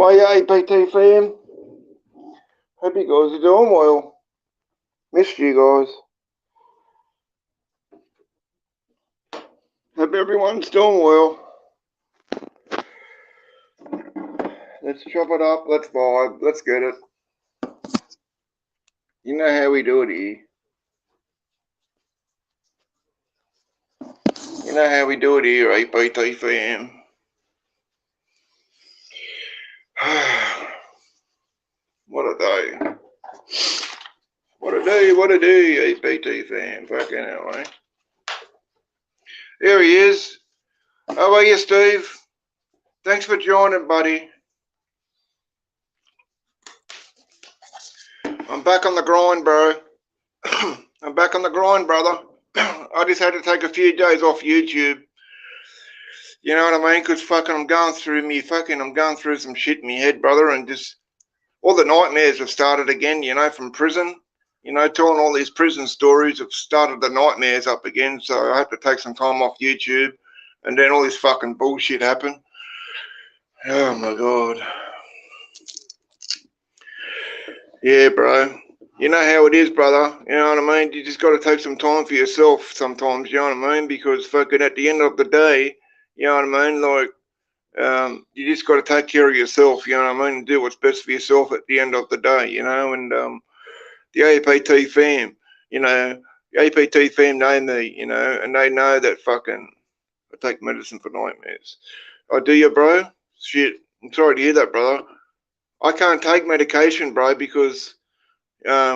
How are you, APT fam? Hope you guys are doing well. Missed you guys. Hope everyone's doing well. Let's chop it up, let's vibe, let's get it. You know how we do it here. You know how we do it here, APT fam. What a day. What a day, APT fam. Fucking hell, eh? There he is. How are you, Steve? Thanks for joining, buddy. I'm back on the grind, bro. I'm back on the grind, brother. I just had to take a few days off YouTube. You know what I mean? Because fucking I'm going through some shit in my head, brother, and just all the nightmares have started again, you know, from prison. You know, telling all these prison stories have started the nightmares up again, so I had to take some time off YouTube, and then all this fucking bullshit happened. Oh my God. Yeah, bro. You know how it is, brother. You know what I mean? You just got to take some time for yourself sometimes, you know what I mean? Because fucking at the end of the day, you know what I mean? Like, you just got to take care of yourself, you know what I mean? And do what's best for yourself at the end of the day, you know? And the APT fam, you know, the APT fam know me, you know, and they know that fucking I take medicine for nightmares. I do you, bro? Shit. I'm sorry to hear that, brother. I can't take medication, bro, because I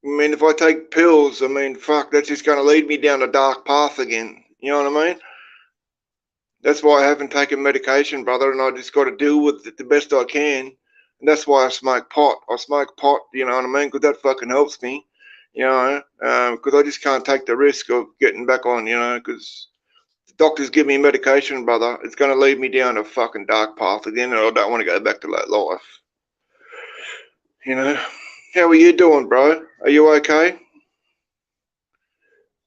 mean, if I take pills, I mean, fuck, that's just going to lead me down a dark path again. You know what I mean? That's why I haven't taken medication, brother, and I just got to deal with it the best I can. And that's why I smoke pot. I smoke pot, you know what I mean? Because that fucking helps me, you know, because I just can't take the risk of getting back on, you know, because the doctors give me medication, brother. It's going to lead me down a fucking dark path again, and I don't want to go back to that life. You know? How are you doing, bro? Are you okay?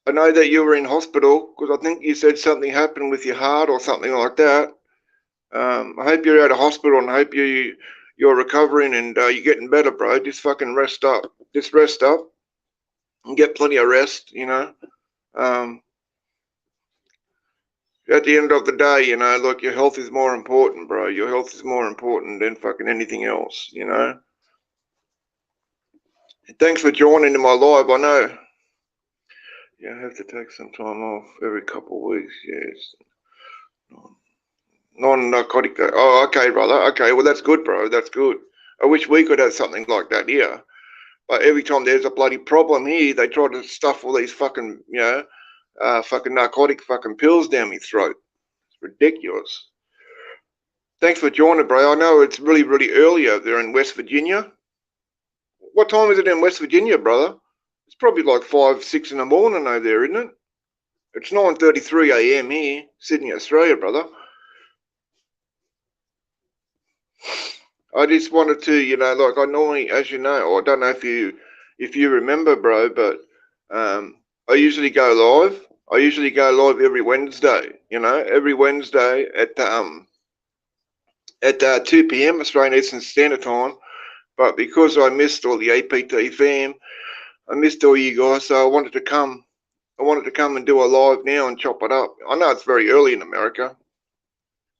I know that you were in hospital because I think you said something happened with your heart or something like that. I hope you're out of hospital and I hope you're recovering and you're getting better, bro. Just fucking rest up. Just rest up and get plenty of rest, you know. At the end of the day, you know, look, your health is more important, bro. Your health is more important than fucking anything else, you know. Thanks for joining in my live, I know. Yeah, I have to take some time off every couple of weeks, yes. Non-narcotic. Oh, okay, brother. Okay, well, that's good, bro. That's good. I wish we could have something like that here. But every time there's a bloody problem here, they try to stuff all these fucking, you know, fucking narcotic fucking pills down my throat. It's ridiculous. Thanks for joining, bro. I know it's really, really early over there in West Virginia. What time is it in West Virginia, brother? It's probably like 5, 6 in the morning over there, isn't it? It's 9:33 a.m. here, Sydney, Australia, brother. I just wanted to, you know, like I normally, as you know, or I don't know if you remember, bro, but I usually go live. I usually go live every Wednesday, you know, every Wednesday at 2 p.m. Australian Eastern Standard Time. But because I missed all the APT fam, I missed all you guys, so I wanted to come. I wanted to come and do a live now and chop it up. I know it's very early in America.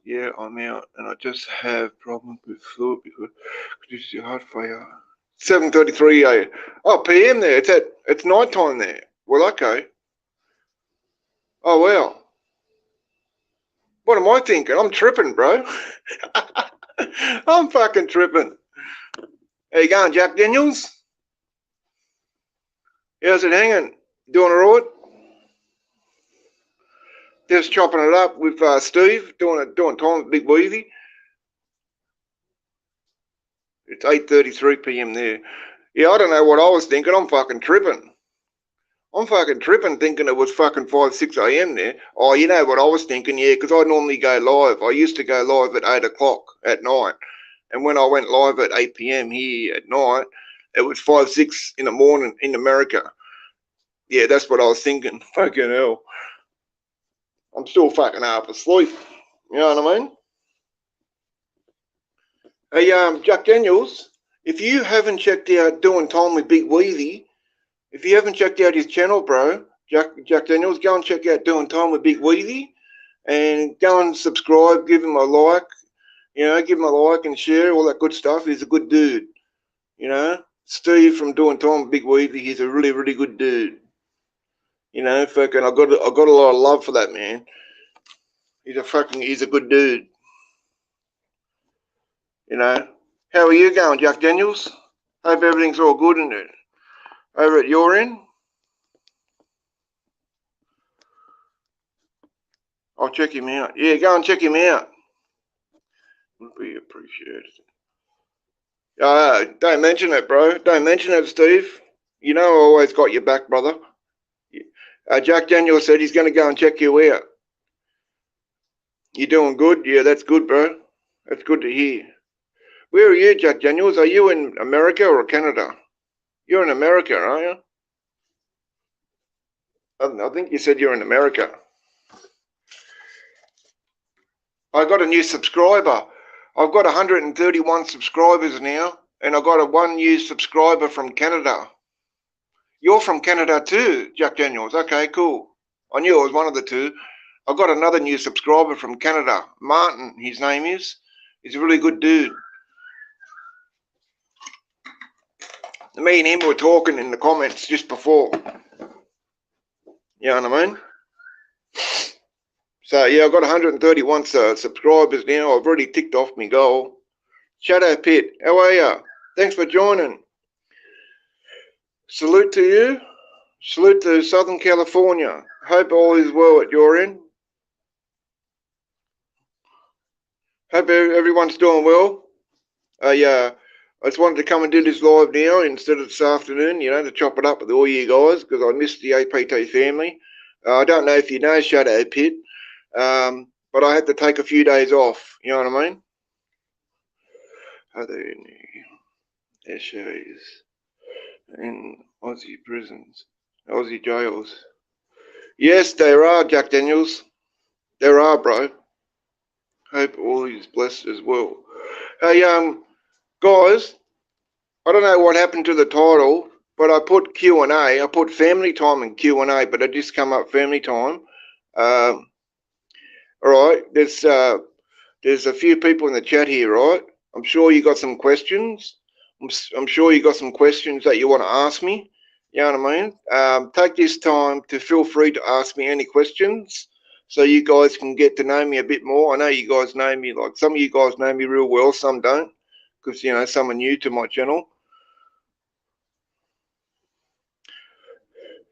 Yeah, I'm out, and I just have problems with fluid because it's your heart failure. 7:33 a.m. Oh, p.m. there. It's night time there. Well, okay. Oh well. What am I thinking? I'm tripping, bro. I'm fucking tripping. How you going, Jack Daniels? How's it hanging? Doing all right? Just chopping it up with Steve, doing time with Big Weezy. It's 8:33 p.m. there. Yeah, I don't know what I was thinking. I'm fucking tripping. I'm fucking tripping thinking it was fucking 5, 6 a.m. there. Oh, you know what I was thinking? Yeah, because I normally go live. I used to go live at 8 o'clock at night. And when I went live at 8 p.m. here at night, it was 5, 6 in the morning in America. Yeah, that's what I was thinking. Fucking hell. I'm still fucking half asleep. You know what I mean? Hey, Jack Daniels, if you haven't checked out Doing Time with Big Weezy, if you haven't checked out his channel, bro, Jack Daniels, go and check out Doing Time with Big Weezy, and go and subscribe, give him a like, you know, give him a like and share, all that good stuff. He's a good dude, you know. Steve from Doing Time with Big Weezy, he's a really, really good dude. You know, fucking, I got a lot of love for that man. He's a good dude. You know. How are you going, Jack Daniels? Hope everything's all good in it. Over at your end? I'll check him out. Yeah, go and check him out. Would be appreciated. Don't mention it, bro. Don't mention it, Steve. You know I always got your back, brother. Jack Daniels said he's going to go and check you out. You doing good? Yeah, that's good, bro. That's good to hear. Where are you, Jack Daniels? Are you in America or Canada? You're in America, aren't you? I think you said you're in America. I got a new subscriber. I've got 131 subscribers now, and I got one new subscriber from Canada. You're from Canada too, Jack Daniels. Okay, cool. I knew it was one of the two. I got another new subscriber from Canada, Martin, his name is. He's a really good dude. Me and him were talking in the comments just before. You know what I mean? So, yeah, I've got 131 subscribers now. I've already ticked off my goal. Shadow Pit, how are you? Thanks for joining. Salute to you. Salute to Southern California. Hope all is well at your end. Hope everyone's doing well. I just wanted to come and do this live now instead of this afternoon, you know, to chop it up with all you guys because I missed the APT family. I don't know if you know Shadow Pit, but I had to take a few days off, you know what I mean? Are there any essays in Aussie prisons, Aussie jails? Yes, there are, Jack Daniels. There are, bro. Hope all is blessed as well. Hey, guys, I don't know what happened to the title, but I put Q&A. I put family time and Q&A, but it just come up family time. All right, there's a few people in the chat here, right? I'm sure you got some questions. I'm sure you got some questions that you want to ask me. You know what I mean? Take this time to feel free to ask me any questions so you guys can get to know me a bit more. I know you guys know me, like some of you guys know me real well, some don't, because, you know, some are new to my channel.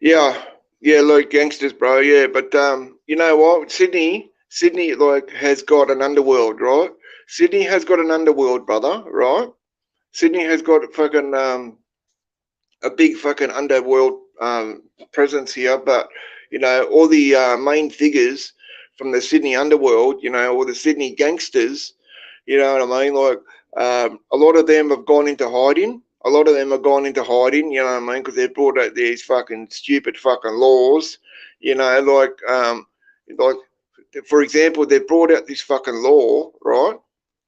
Yeah, like gangsters, bro. Yeah, but you know what? Sydney, like has got an underworld, right? Sydney has got an underworld, brother, right? Sydney has got fucking a big fucking underworld presence here, but you know all the main figures from the Sydney underworld, you know, or the Sydney gangsters, you know what I mean? Like a lot of them have gone into hiding. A lot of them have gone into hiding, you know what I mean? Because they've brought out these fucking stupid fucking laws, you know, like for example, they've brought out this fucking law, right?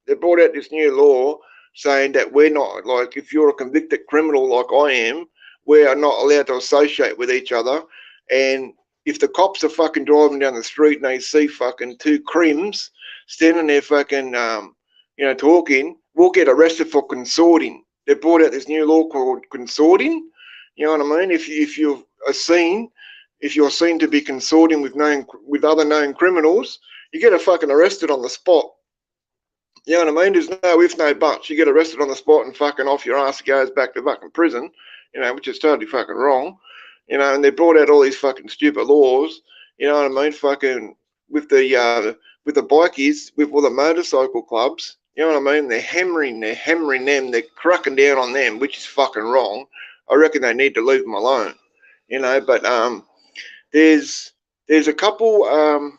They brought out this new law saying that we're not, like, if you're a convicted criminal like I am, we are not allowed to associate with each other. And if the cops are fucking driving down the street and they see fucking two crims standing there fucking, you know, talking, we'll get arrested for consorting. They brought out this new law called consorting. You know what I mean? If you're seen to be consorting with other known criminals, you get fucking arrested on the spot. You know what I mean? There's no ifs, no buts. You get arrested on the spot and fucking off your ass goes back to fucking prison, you know, which is totally fucking wrong. You know, and they brought out all these fucking stupid laws, you know what I mean? Fucking with the bikies, with all the motorcycle clubs, you know what I mean? They're hammering them, they're cracking down on them, which is fucking wrong. I reckon they need to leave them alone. You know, but there's a couple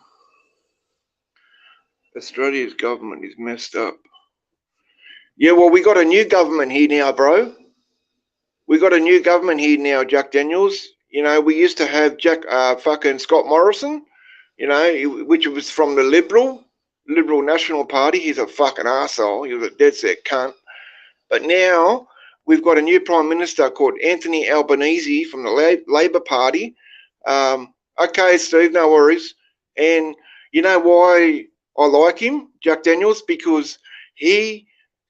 Australia's government is messed up. Yeah, well, we got a new government here now, bro. We got a new government here now, Jack Daniels. You know, we used to have fucking Scott Morrison, you know, which was from the Liberal. Liberal National Party. He's a fucking arsehole. He was a dead set cunt. But now we've got a new Prime Minister called Anthony Albanese from the Labor Party. Okay, Steve, no worries. And you know why I like him, Jack Daniels? Because he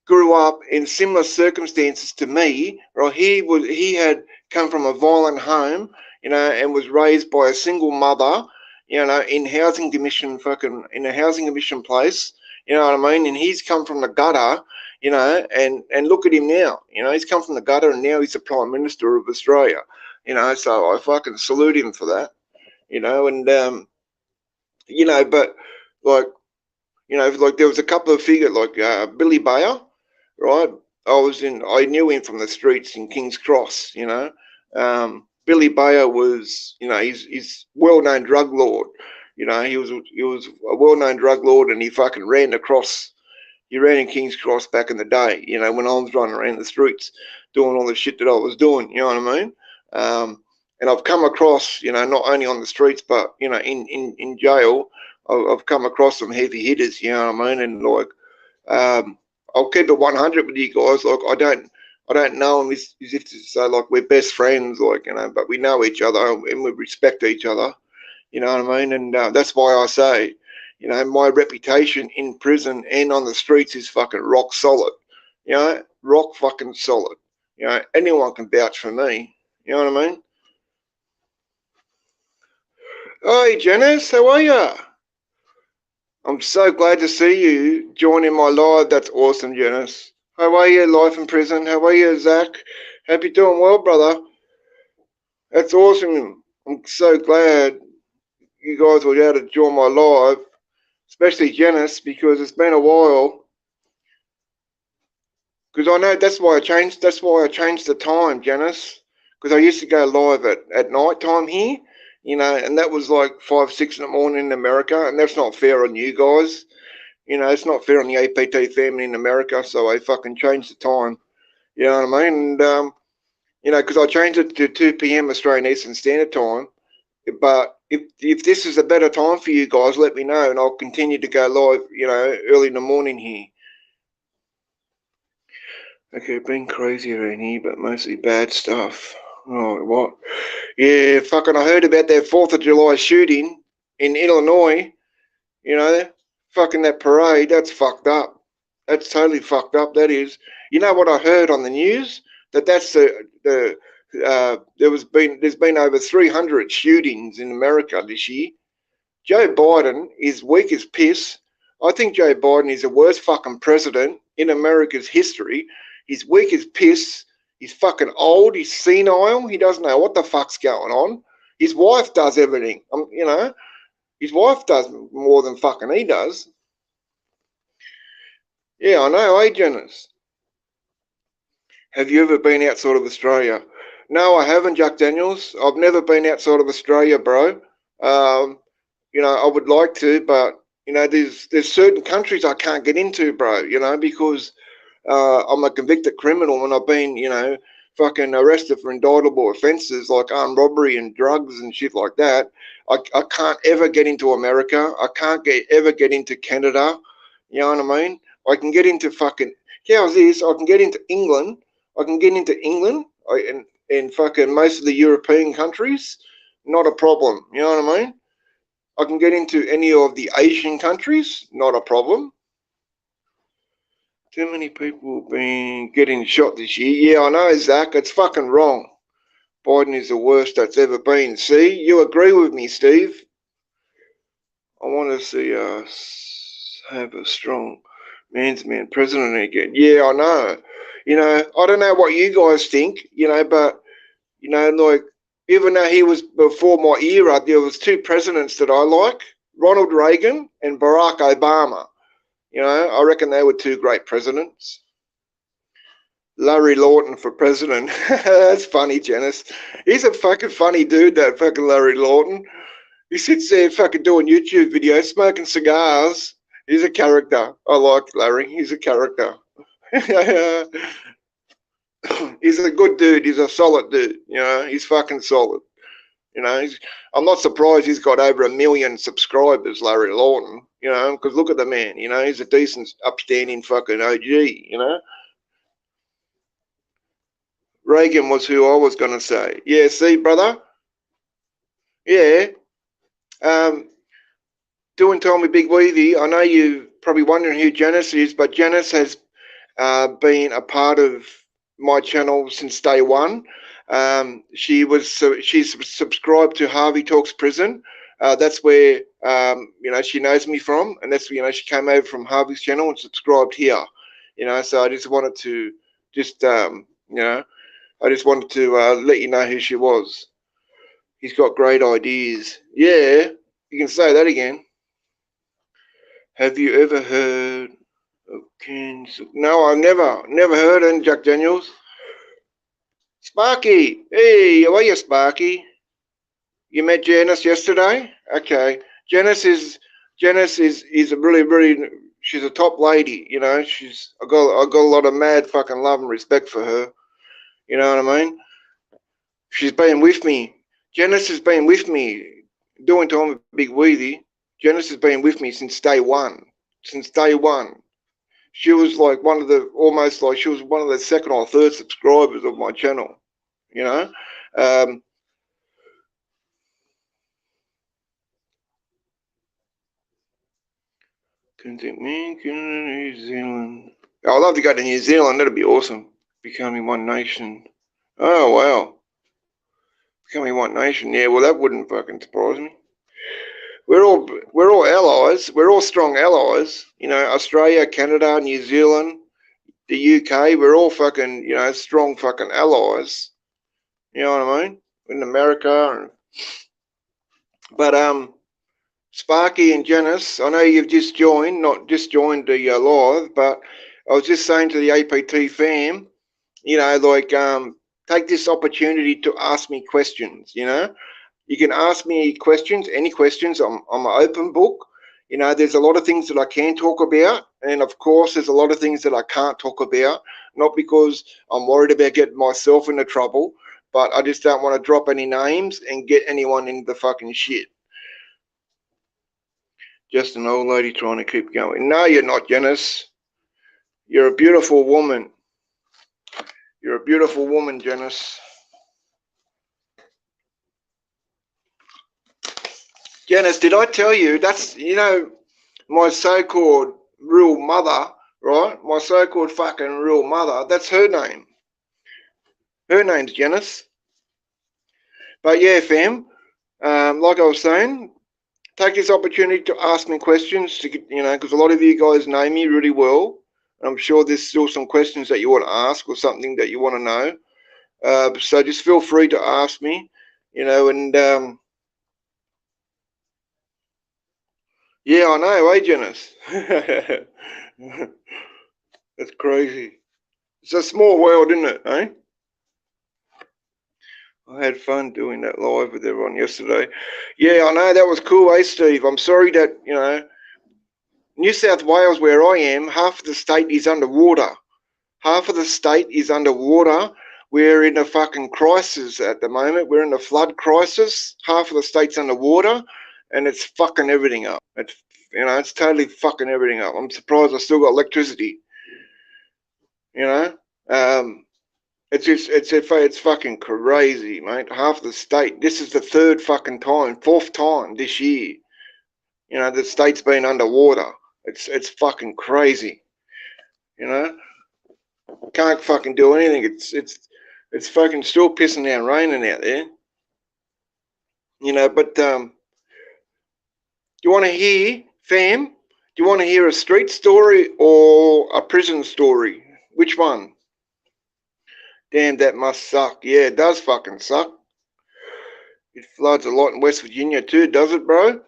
grew up in similar circumstances to me. Right? He had come from a violent home, you know, and was raised by a single mother, you know, in a housing commission place. You know what I mean? And he's come from the gutter, you know, and look at him now. You know, he's come from the gutter and now he's the Prime Minister of Australia. You know, so I fucking salute him for that. You know, and you know, but like, you know, like there was a couple of figures like Billy Bayer, right? I knew him from the streets in King's Cross. You know, Billy Bayer was, you know, he's well-known drug lord. You know, he was a well-known drug lord, and he fucking ran in King's Cross back in the day. You know, when I was running around the streets doing all the shit that I was doing. You know what I mean? And I've come across, you know, not only on the streets, but, you know, in jail, I've come across some heavy hitters, you know what I mean? And like, I'll keep it 100 with you guys. Like, I don't know them as if to say like we're best friends, like, you know, but we know each other and we respect each other, you know what I mean? And that's why I say, you know, my reputation in prison and on the streets is fucking rock solid, you know, rock fucking solid. You know, anyone can vouch for me, you know what I mean? Hi, Janice, how are you? I'm so glad to see you joining my live. That's awesome, Janice. How are you, life in prison? How are you, Zach? Hope you're doing well, brother. That's awesome. I'm so glad you guys were able to join my live, especially Janice, because it's been a while. Because I know that's why I changed the time, Janice. Because I used to go live at night time here, you know, and that was like 5, 6 in the morning in America, and that's not fair on you guys. You know, it's not fair on the APT family in America, so I fucking changed the time. You know what I mean? And, you know, because I changed it to 2 p.m. Australian Eastern Standard Time. But if this is a better time for you guys, let me know, and I'll continue to go live, you know, early in the morning here. Okay, been crazy around here, but mostly bad stuff. Oh, what? Yeah, fucking, I heard about that 4th of July shooting in Illinois, you know, fucking that parade, that's fucked up. That's totally fucked up, that is. You know what I heard on the news? That's there's been over 300 shootings in America this year. Joe Biden is weak as piss. I think Joe Biden is the worst fucking president in America's history. He's weak as piss. He's fucking old. He's senile. He doesn't know what the fuck's going on. His wife does everything. You know, his wife does more than fucking he does. Yeah, I know, eh, Janice? Have you ever been outside of Australia? No, I haven't, Jack Daniels. I've never been outside of Australia, bro. You know, I would like to, but, you know, there's certain countries I can't get into, bro, you know, because I'm a convicted criminal and I've been, you know, fucking arrested for indictable offences like armed robbery and drugs and shit like that. I can't ever get into America. I can't ever get into Canada. You know what I mean? I can get into fucking, how's this? I can get into England. And fucking most of the European countries. Not a problem. You know what I mean? I can get into any of the Asian countries. Not a problem. Too many people have been getting shot this year. Yeah, I know, Zach. It's fucking wrong. Biden is the worst that's ever been. See, you agree with me, Steve. I want to see us have a strong man's man president again. Yeah, I know. You know, I don't know what you guys think, you know, but, you know, like, even though he was before my era, there was 2 presidents that I like, Ronald Reagan and Barack Obama. You know, I reckon they were 2 great presidents. Larry Lawton for president. That's funny, Janice. He's a fucking funny dude, that fucking Larry Lawton. He sits there fucking doing YouTube videos, smoking cigars. He's a character. I like Larry. He's a character. He's a good dude. He's a solid dude. You know, he's fucking solid. You know, I'm not surprised he's got over 1 million subscribers, Larry Lawton, you know, because look at the man, you know, he's a decent, upstanding fucking OG, you know. Reagan was who I was going to say. Yeah, see, brother? Yeah. Doing Tommy Big Weavy, I know you're probably wondering who Janice is, but Janice has been a part of my channel since day one. She's subscribed to Harvey Talks Prison. That's where you know, she knows me from, and that's, you know, she came over from Harvey's channel and subscribed here. You know, so I just wanted to you know, I just wanted to let you know who she was. He's got great ideas. Yeah, you can say that again. Have you ever heard of Ken's? No, I've never heard of Jack Daniels. Sparky, hey, how are you, Sparky? You met Janice yesterday? Okay, Janice is a really, she's a top lady. You know, I got a lot of mad fucking love and respect for her. You know what I mean? She's been with me. Janice has been with me doing Time with Big Weezy. Janice has been with me since day one. Since day one. She was like she was one of the second or third subscribers of my channel, you know. New Zealand. I'd love to go to New Zealand. That'd be awesome. Becoming one nation. Oh wow. Becoming one nation. Yeah, well that wouldn't fucking surprise me. We're all allies. We're all strong allies. You know, Australia, Canada, New Zealand, the UK. We're all fucking, you know, strong fucking allies. You know what I mean? In America. But Sparky and Janice, I know you've just joined, not just joined the live, but I was just saying to the APT fam, you know, like take this opportunity to ask me questions. You know, you can ask me questions, any questions. I'm an open book. You know, there's a lot of things that I can talk about, and of course, there's a lot of things that I can't talk about. Not because I'm worried about getting myself into trouble, but I just don't want to drop any names and get anyone into the fucking shit. Just an old lady trying to keep going. No, you're not, Janice. You're a beautiful woman. You're a beautiful woman, Janice. Janice, did I tell you that's, you know, my so-called real mother, right? My so-called fucking real mother, that's her name. Her name's Janice. But yeah, fam, like I was saying, take this opportunity to ask me questions, to get, you know, because a lot of you guys know me really well. I'm sure there's still some questions that you want to ask or something that you want to know. So just feel free to ask me, you know, and yeah, I know, Janice? That's crazy. It's a small world, isn't it, eh? I had fun doing that live with everyone yesterday. Yeah, I know, that was cool, Steve? I'm sorry that, you know, New South Wales, where I am, half of the state is underwater. Half of the state is underwater. We're in a fucking crisis at the moment. We're in a flood crisis. Half of the state's underwater, and it's fucking everything up. It's, you know, it's totally fucking everything up. I'm surprised I still got electricity. You know, it's fucking crazy, mate. Half of the state. This is the fourth time this year. You know, the state's been underwater. It's fucking crazy. You know, can't fucking do anything. It's fucking still pissing down raining out there. You know, but do you want to hear, fam? Do you want to hear a street story or a prison story? Which one? Damn, that must suck. Yeah, it does fucking suck. It floods a lot in West Virginia too, does it, bro?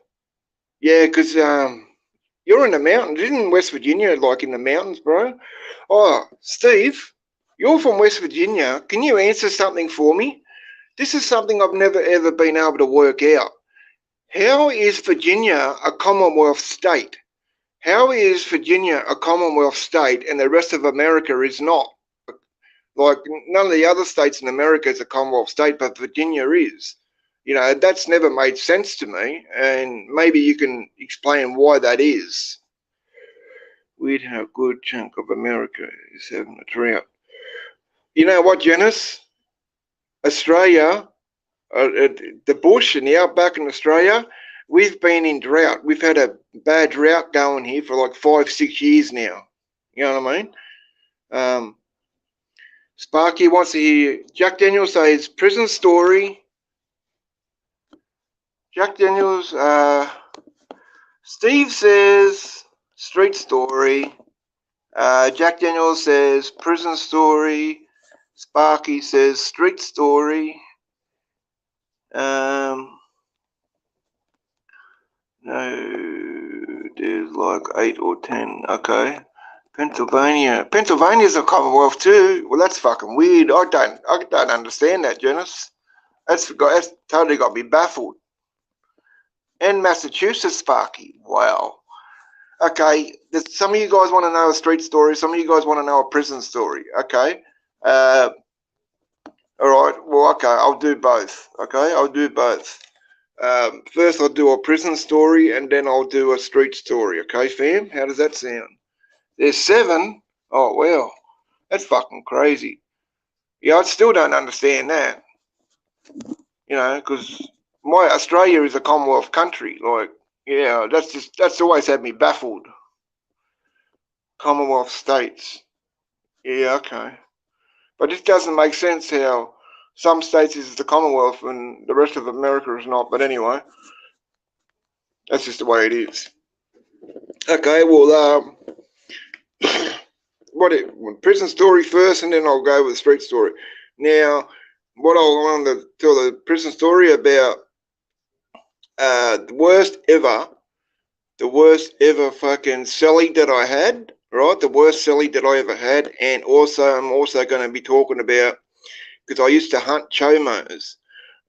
Yeah, because you're in the mountains, isn't West Virginia, like in the mountains, bro? Oh, Steve, you're from West Virginia. Can you answer something for me? This is something I've never ever been able to work out. How is Virginia a Commonwealth state? How is Virginia a Commonwealth state and the rest of America is not? Like, none of the other states in America is a Commonwealth state, but Virginia is. You know, that's never made sense to me, and maybe you can explain why that is. Weird how a good chunk of America is having a drought. You know what, Janice? Australia, the bush and the outback in Australia, we've been in drought. We've had a bad drought going here for like 5-6 years now. You know what I mean? Sparky wants to hear Jack Daniels says prison story. Jack Daniels, Steve says street story. Jack Daniels says prison story. Sparky says street story. No, there's like 8 or 10. Okay. Pennsylvania's a Commonwealth too. Well, that's fucking weird. I don't understand that, Janice. That's totally got me baffled. And Massachusetts, Sparky. Wow. Okay, some of you guys want to know a street story. Some of you guys want to know a prison story. Okay. All right. Well, okay. I'll do both. Okay. I'll do both. First, I'll do a prison story, and then I'll do a street story. Okay, fam? How does that sound? There's 7. Oh, wow. That's fucking crazy. Yeah, I still don't understand that. You know, because Australia is a Commonwealth country. Like, yeah, that's always had me baffled. Commonwealth states. Yeah, okay. But it doesn't make sense how some states is the Commonwealth and the rest of America is not. But anyway, that's just the way it is. Okay, well, prison story first, and then I'll go with the street story. Now, what I want to tell the prison story about, the worst ever fucking celly that I had, right? The worst celly that I ever had, and also I'm also going to be talking about, because I used to hunt chomos.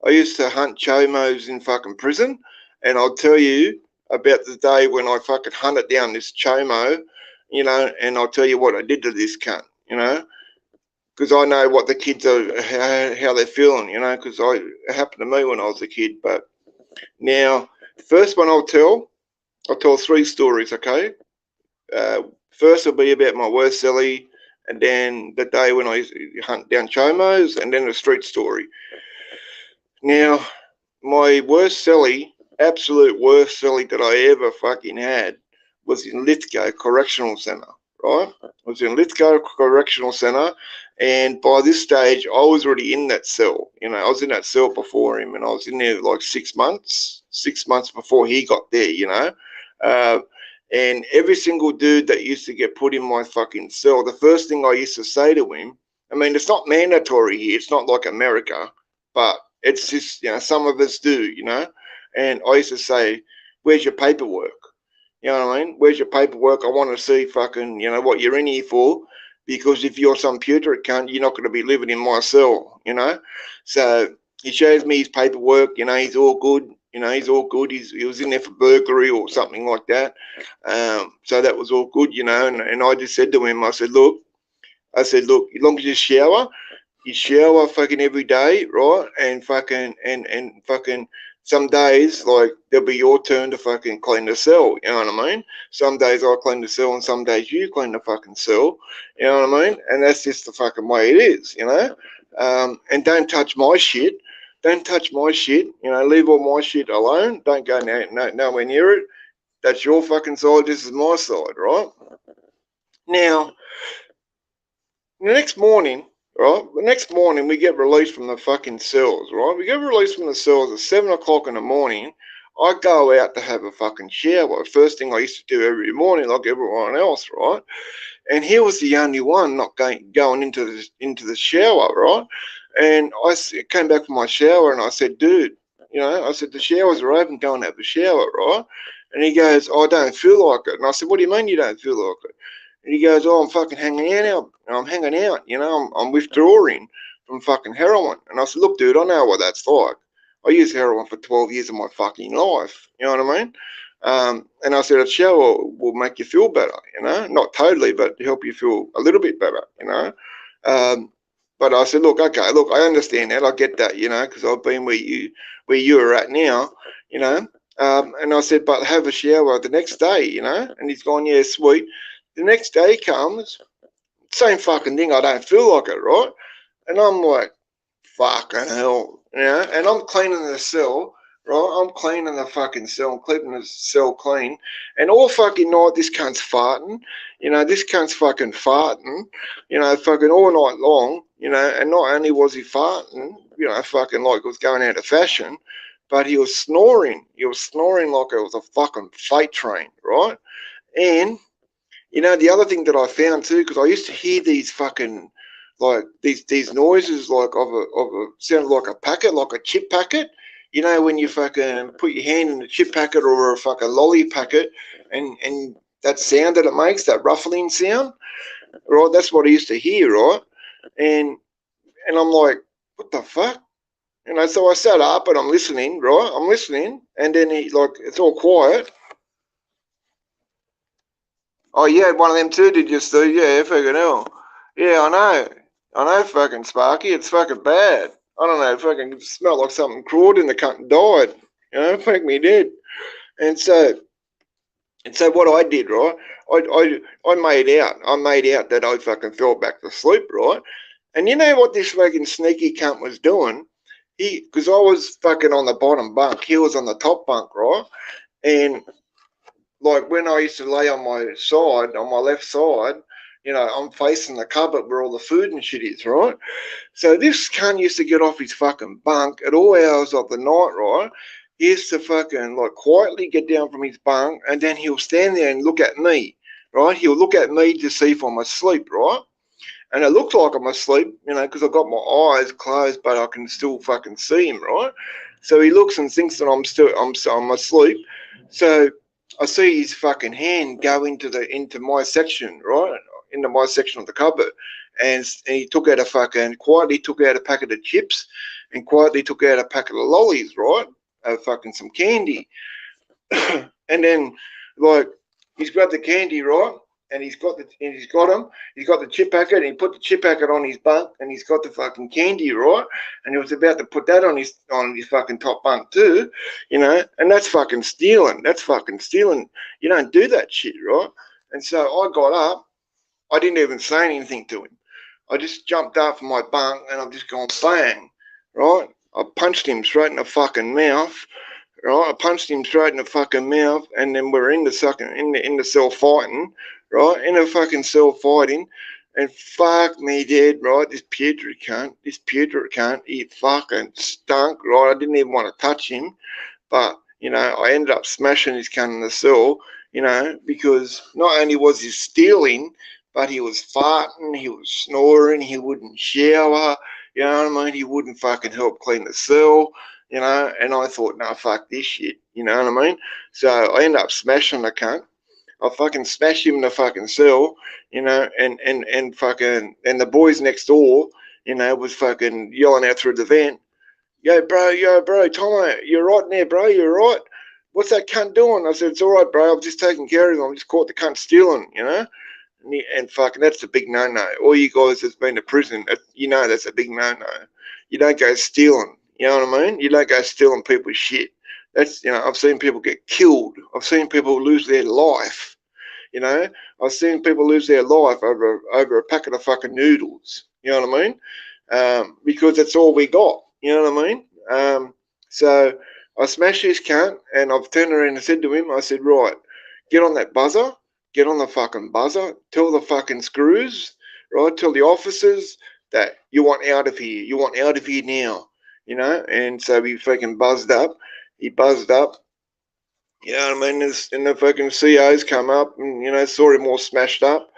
I used to hunt chomos in fucking prison, and I'll tell you about the day when I fucking hunted down this chomo, you know, and I'll tell you what I did to this cunt, you know, because I know what the kids are, how they're feeling, you know, because it happened to me when I was a kid. But now, the first one I'll tell 3 stories, okay? First will be about my worst celly, and then the day when I hunt down chomos, and then a street story. Now, my worst celly, absolute worst celly that I ever fucking had was in Lithgow Correctional Centre, right? I was in Lithgow Correctional Centre, and by this stage, I was already in that cell. You know, I was in that cell before him, and I was in there like 6 months before he got there, you know. And every single dude that used to get put in my fucking cell, the first thing I used to say to him, I mean, it's not mandatory here. It's not like America, but it's just, you know, some of us do, you know. And I used to say, where's your paperwork? You know what I mean? Where's your paperwork? I want to see fucking, you know, what you're in here for. Because if you're some pewter cunt, you're not going to be living in my cell, you know. So he shows me his paperwork, you know, he's all good. You know, he's all good. He was in there for burglary or something like that. So that was all good, you know. And I just said to him, I said, look, as long as you shower fucking every day, right? And fucking some days, like, there'll be your turn to fucking clean the cell, you know what I mean? Some days I clean the cell and some days you clean the fucking cell, you know what I mean? And that's just the fucking way it is, you know? And don't touch my shit. Don't touch my shit, you know, leave all my shit alone. Don't go nowhere near it. That's your fucking side, this is my side, right? Now, the next morning, we get released from the fucking cells, right? We get released from the cells at 7 o'clock in the morning. I go out to have a fucking shower. First thing I used to do every morning, like everyone else, right? And he was the only one not going into the shower, right? And I came back from my shower and I said, dude, you know, I said, the showers are open, go and have a shower, right? And he goes, I don't feel like it. And I said, what do you mean you don't feel like it? And he goes, oh, I'm fucking hanging out. I'm hanging out, you know, I'm withdrawing from fucking heroin. And I said, look, dude, I know what that's like. I used heroin for 12 years of my fucking life. You know what I mean? And I said, a shower will make you feel better, you know, not totally, but help you feel a little bit better, you know. But I said, look, okay, look, I understand that. I get that, you know, because I've been where you are at now, you know. And I said, but have a shower the next day, you know. And he's gone, yeah, sweet. The next day comes, same fucking thing. I don't feel like it, right? And I'm like, fucking hell, you know. And I'm cleaning the cell, right? I'm cleaning the fucking cell, I'm keeping the cell clean. And all fucking night, this cunt's farting, you know. This cunt's fucking farting, you know, fucking all night long, you know. And not only was he farting, you know, fucking like it was going out of fashion, but he was snoring. He was snoring like it was a fucking freight train, right? And you know, the other thing that I found too, because I used to hear these fucking like these noises like of a sounded like a packet, like a chip packet. You know, when you fucking put your hand in a chip packet or a fucking lolly packet, and that sound that it makes, that ruffling sound, right? That's what I used to hear, right? And I'm like, what the fuck? You know, so I sat up and I'm listening, right? I'm listening, and then he like it's all quiet. Oh, you had one of them too, did you, Steve? Yeah, fucking hell. Yeah, I know. I know, fucking Sparky. It's fucking bad. I don't know. It fucking smelled like something crawled in the cunt and died. You know, fuck me dead. And so, what I did, right? I made out. I made out that I fucking fell back to sleep, right? And you know what this fucking sneaky cunt was doing? Because I was fucking on the bottom bunk. He was on the top bunk, right? And like when I used to lay on my side, on my left side, you know, I'm facing the cupboard where all the food and shit is, right? So this cunt used to get off his fucking bunk at all hours of the night, right? He used to fucking like quietly get down from his bunk and then he'll stand there and look at me, right? He'll look at me to see if I'm asleep, right? And it looks like I'm asleep, you know, because I've got my eyes closed, but I can still fucking see him, right? So he looks and thinks that I'm asleep. So I see his fucking hand go into my section, right? Into my section of the cupboard. And he took out quietly took out a packet of chips and quietly took out a packet of lollies, right? Fucking some candy. And then, like, he's grabbed the candy, right? And he's got the chip packet, and he put the chip packet on his bunk, and he's got the fucking candy, right? And he was about to put that on his fucking top bunk too, you know. And that's fucking stealing. That's fucking stealing. You don't do that shit, right? And so I got up. I didn't even say anything to him. I just jumped up from my bunk, and I've just gone bang, right? I punched him straight in the fucking mouth. Right, I punched him straight in the fucking mouth, and then we're in the cell fighting, right? In the fucking cell fighting, and fuck me dead, right? This putrid cunt, he fucking stunk, right? I didn't even want to touch him, but you know, I ended up smashing his cunt in the cell, you know, because not only was he stealing, but he was farting, he was snoring, he wouldn't shower, you know what I mean? He wouldn't fucking help clean the cell. You know, and I thought, no, fuck this shit, you know what I mean? So I ended up smashing the cunt. I fucking smashed him in the fucking cell, you know, and the boys next door, you know, was fucking yelling out through the vent, yo, bro, Tomo, you're right there, bro, you're right. What's that cunt doing? I said, it's all right, bro, I've just taken care of him. I just caught the cunt stealing, you know? And fucking, that's a big no-no. All you guys that's been to prison, you know that's a big no-no. You don't go stealing. You know what I mean? You don't go stealing people's shit. That's, you know, I've seen people get killed. I've seen people lose their life. You know, I've seen people lose their life over a packet of fucking noodles. You know what I mean? Because that's all we got. You know what I mean? So I smashed his cunt, and I've turned around and said to him, I said, right, get on that buzzer. Get on the fucking buzzer. Tell the fucking screws, right? Tell the officers that you want out of here. You want out of here now. You know, and so he fucking buzzed up. He buzzed up. You know what I mean? And the fucking COs come up and, you know, saw him all smashed up.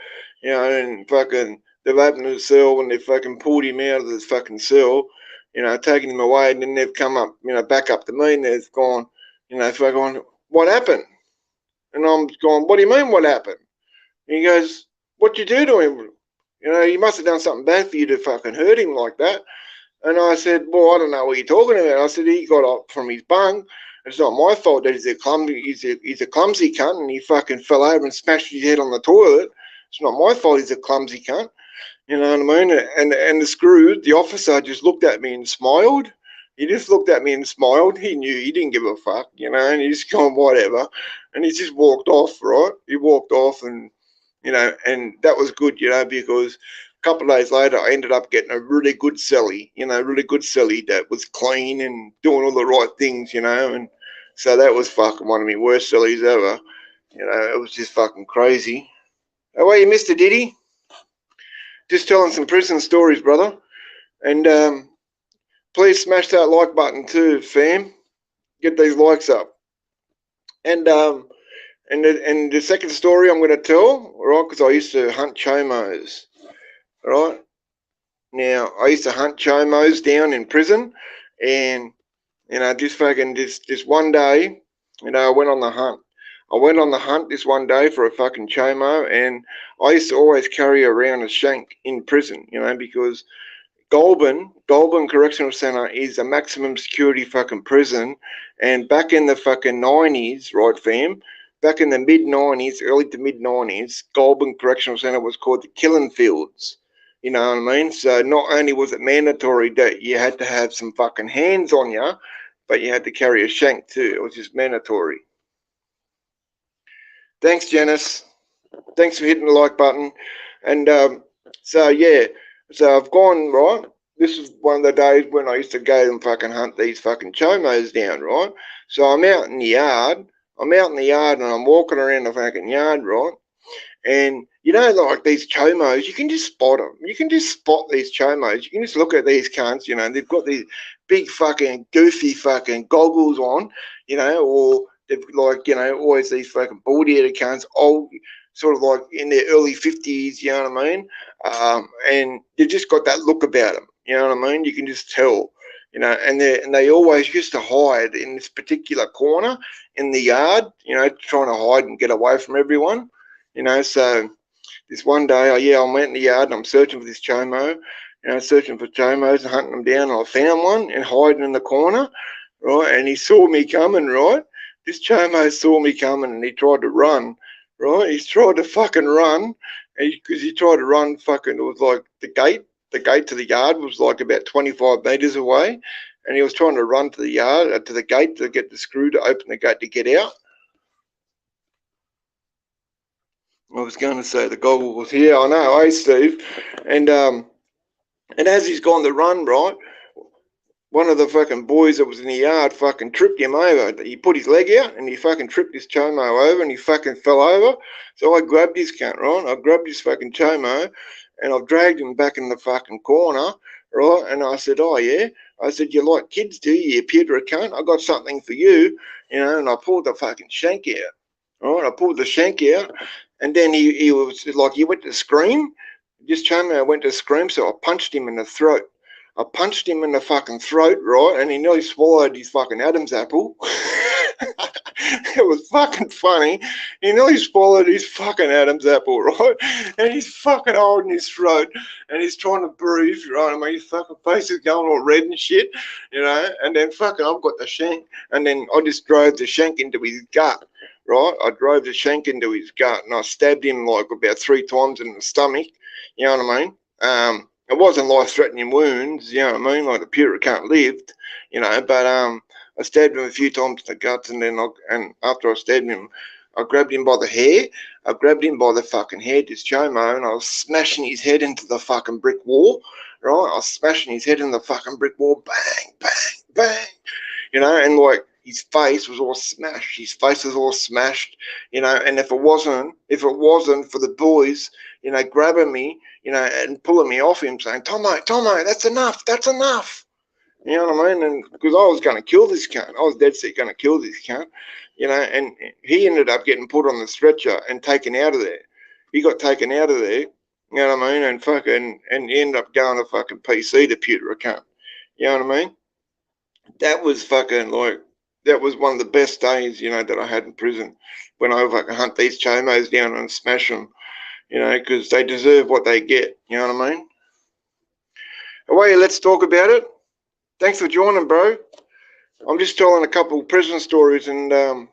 You know, and fucking, they've opened his cell and they fucking pulled him out of this fucking cell, you know, taking him away. And then they've come up, you know, back up to me and they've gone, you know, fucking, what happened? And I'm going, what do you mean what happened? And he goes, what'd you do to him? You know, he must have done something bad for you to fucking hurt him like that. And I said, well, I don't know what you're talking about. I said, he got up from his bunk. It's not my fault that he's a clumsy cunt and he fucking fell over and smashed his head on the toilet. It's not my fault he's a clumsy cunt. You know what I mean? And the screw, the officer just looked at me and smiled. He just looked at me and smiled. He knew, he didn't give a fuck, you know, and he's gone, whatever. And he just walked off, right? He walked off and, you know, and that was good, you know, because a couple of days later, I ended up getting a really good celly, you know, really good celly that was clean and doing all the right things, you know, and so that was fucking one of my worst cellies ever. You know, it was just fucking crazy. How are you, Mr. Diddy? Just telling some prison stories, brother. And please smash that like button too, fam. Get these likes up. And the second story I'm going to tell, right, because I used to hunt chomos, right? Now, I used to hunt chomos down in prison, and, you know, this one day, you know, I went on the hunt. I went on the hunt this one day for a fucking chomo, and I used to always carry around a shank in prison, you know, because Goulburn Correctional Centre is a maximum security fucking prison, and back in the fucking 90s, right, fam? Back in the mid-90s, early to mid-90s, Goulburn Correctional Centre was called the Killing Fields. You know what I mean? So not only was it mandatory that you had to have some fucking hands on you, but you had to carry a shank too. It was just mandatory. Thanks, Janice. Thanks for hitting the like button. And so, yeah. So I've gone, right? This is one of the days when I used to go and fucking hunt these fucking chomos down, right? So I'm out in the yard. I'm out in the yard and I'm walking around the fucking yard, right? And, you know, like these chomos, you can just spot them. You can just spot these chomos. You can just look at these cunts, you know, they've got these big fucking goofy fucking goggles on, you know, or they've like, you know, always these fucking bald-headed cunts, old, sort of like in their early 50s, you know what I mean? And they've just got that look about them, you know what I mean? You can just tell, you know, and they always used to hide in this particular corner in the yard, you know, trying to hide and get away from everyone. You know, so this one day, I went in the yard and I'm searching for this chomo, you know, searching for chomos and hunting them down. And I found one and hiding in the corner, right? And he saw me coming, right? This chomo saw me coming and he tried to run, right? He tried to fucking run because he tried to run fucking, it was like the gate to the yard was like about 25 metres away. And he was trying to run to the yard, to the gate to get the screw to open the gate to get out. I was going to say the goggle was here. I know, hey Steve, and as he's gone to run, right, one of the fucking boys that was in the yard fucking tripped him over. He put his leg out and he fucking tripped this chomo over and he fucking fell over. So I grabbed his cunt, right? I grabbed this fucking chomo and I've dragged him back in the fucking corner, right? And I said, oh yeah, I said, you like kids, do you, you pewter cunt? I got something for you, you know. And I pulled the fucking shank out. Right, I pulled the shank out, and then he was like, he went to scream. This chomo went to scream, so I punched him in the throat. I punched him in the fucking throat, right, and he nearly swallowed his fucking Adam's apple. It was fucking funny. He nearly swallowed his fucking Adam's apple, right? And he's fucking holding his throat, and he's trying to breathe, right? I mean, his fucking face is going all red and shit, you know. And then fucking, I've got the shank, and then I just drove the shank into his gut. Right, I drove the shank into his gut and I stabbed him like about 3 times in the stomach. You know what I mean? It wasn't life-threatening wounds. You know what I mean? Like the pewter can't lived. You know, but I stabbed him a few times in the guts, and then after I stabbed him, I grabbed him by the hair. I grabbed him by the fucking hair, this chomo, and I was smashing his head into the fucking brick wall. Right, I was smashing his head in the fucking brick wall. Bang, bang, bang. You know, and like his face was all smashed. His face was all smashed, you know. And if it wasn't for the boys, you know, grabbing me, you know, and pulling me off him, saying, Tomo, that's enough. You know what I mean? And because I was going to kill this cunt, I was dead set going to kill this cunt, you know. And he ended up getting put on the stretcher and taken out of there. He got taken out of there, you know what I mean? And he ended up going to fucking PC to pewter a cunt. You know what I mean? That was fucking like, that was one of the best days, you know, that I had in prison, when I fucking hunt these chomos down and smash them, you know, because they deserve what they get, you know what I mean? Away, let's talk about it. Thanks for joining, bro. I'm just telling a couple prison stories, and I'm